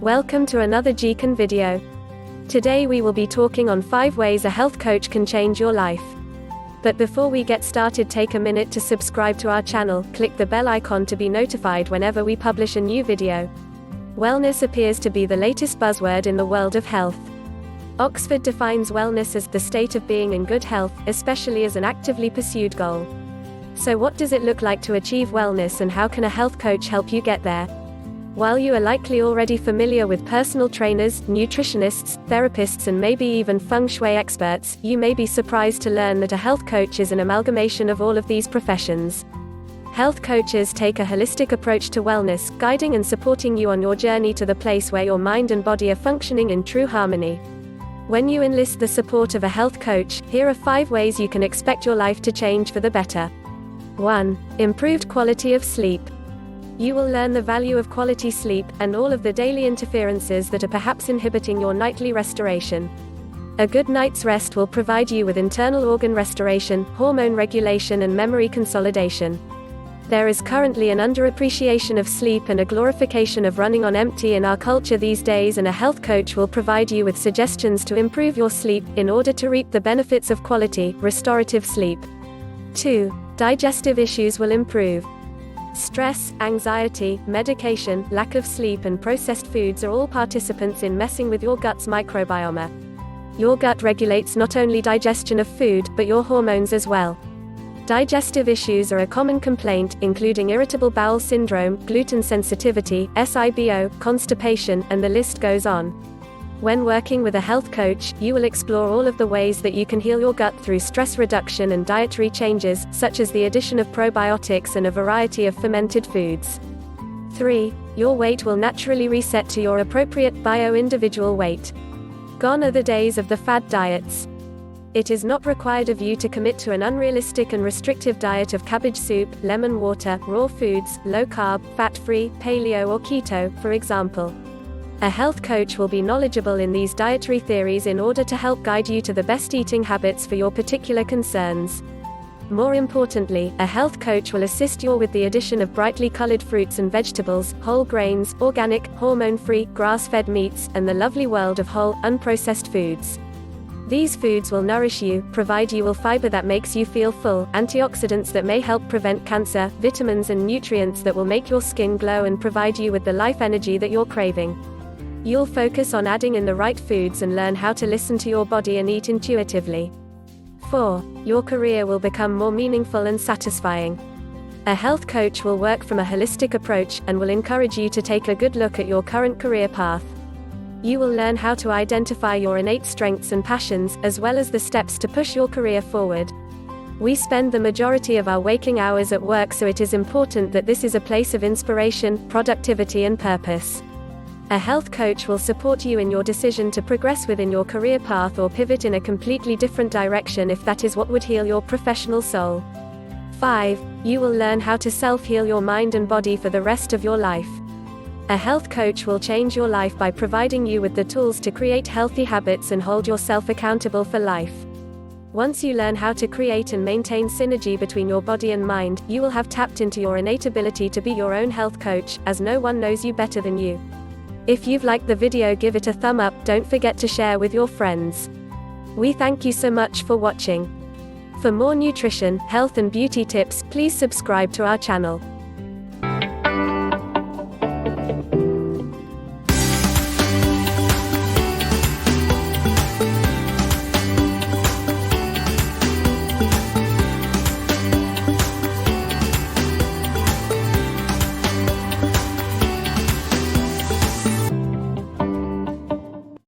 Welcome to another JeaKen video. Today we will be talking on 5 ways a health coach can change your life. But before we get started, take a minute to subscribe to our channel, click the bell icon to be notified whenever we publish a new video. Wellness appears to be the latest buzzword in the world of health. Oxford defines wellness as the state of being in good health, especially as an actively pursued goal. So what does it look like to achieve wellness, and how can a health coach help you get there? While you are likely already familiar with personal trainers, nutritionists, therapists and maybe even feng shui experts, you may be surprised to learn that a health coach is an amalgamation of all of these professions. Health coaches take a holistic approach to wellness, guiding and supporting you on your journey to the place where your mind and body are functioning in true harmony. When you enlist the support of a health coach, here are 5 ways you can expect your life to change for the better. 1. Improved quality of sleep. You will learn the value of quality sleep, and all of the daily interferences that are perhaps inhibiting your nightly restoration. A good night's rest will provide you with internal organ restoration, hormone regulation and memory consolidation. There is currently an underappreciation of sleep and a glorification of running on empty in our culture these days, and a health coach will provide you with suggestions to improve your sleep, in order to reap the benefits of quality, restorative sleep. 2. Digestive issues will improve. Stress, anxiety, medication, lack of sleep and processed foods are all participants in messing with your gut's microbiome. Your gut regulates not only digestion of food, but your hormones as well. Digestive issues are a common complaint, including irritable bowel syndrome, gluten sensitivity, SIBO, constipation, and the list goes on. When working with a health coach, you will explore all of the ways that you can heal your gut through stress reduction and dietary changes, such as the addition of probiotics and a variety of fermented foods. 3. Your weight will naturally reset to your appropriate bio-individual weight. Gone are the days of the fad diets. It is not required of you to commit to an unrealistic and restrictive diet of cabbage soup, lemon water, raw foods, low-carb, fat-free, paleo or keto, for example. A health coach will be knowledgeable in these dietary theories in order to help guide you to the best eating habits for your particular concerns. More importantly, a health coach will assist you with the addition of brightly colored fruits and vegetables, whole grains, organic, hormone-free, grass-fed meats, and the lovely world of whole, unprocessed foods. These foods will nourish you, provide you with fiber that makes you feel full, antioxidants that may help prevent cancer, vitamins and nutrients that will make your skin glow and provide you with the life energy that you're craving. You'll focus on adding in the right foods and learn how to listen to your body and eat intuitively. 4. Your career will become more meaningful and satisfying. A health coach will work from a holistic approach, and will encourage you to take a good look at your current career path. You will learn how to identify your innate strengths and passions, as well as the steps to push your career forward. We spend the majority of our waking hours at work, so it is important that this is a place of inspiration, productivity and purpose. A health coach will support you in your decision to progress within your career path or pivot in a completely different direction if that is what would heal your professional soul. 5. You will learn how to self-heal your mind and body for the rest of your life. A health coach will change your life by providing you with the tools to create healthy habits and hold yourself accountable for life. Once you learn how to create and maintain synergy between your body and mind, you will have tapped into your innate ability to be your own health coach, as no one knows you better than you. If you've liked the video, give it a thumb up, don't forget to share with your friends. We thank you so much for watching. For more nutrition, health and beauty tips, please subscribe to our channel.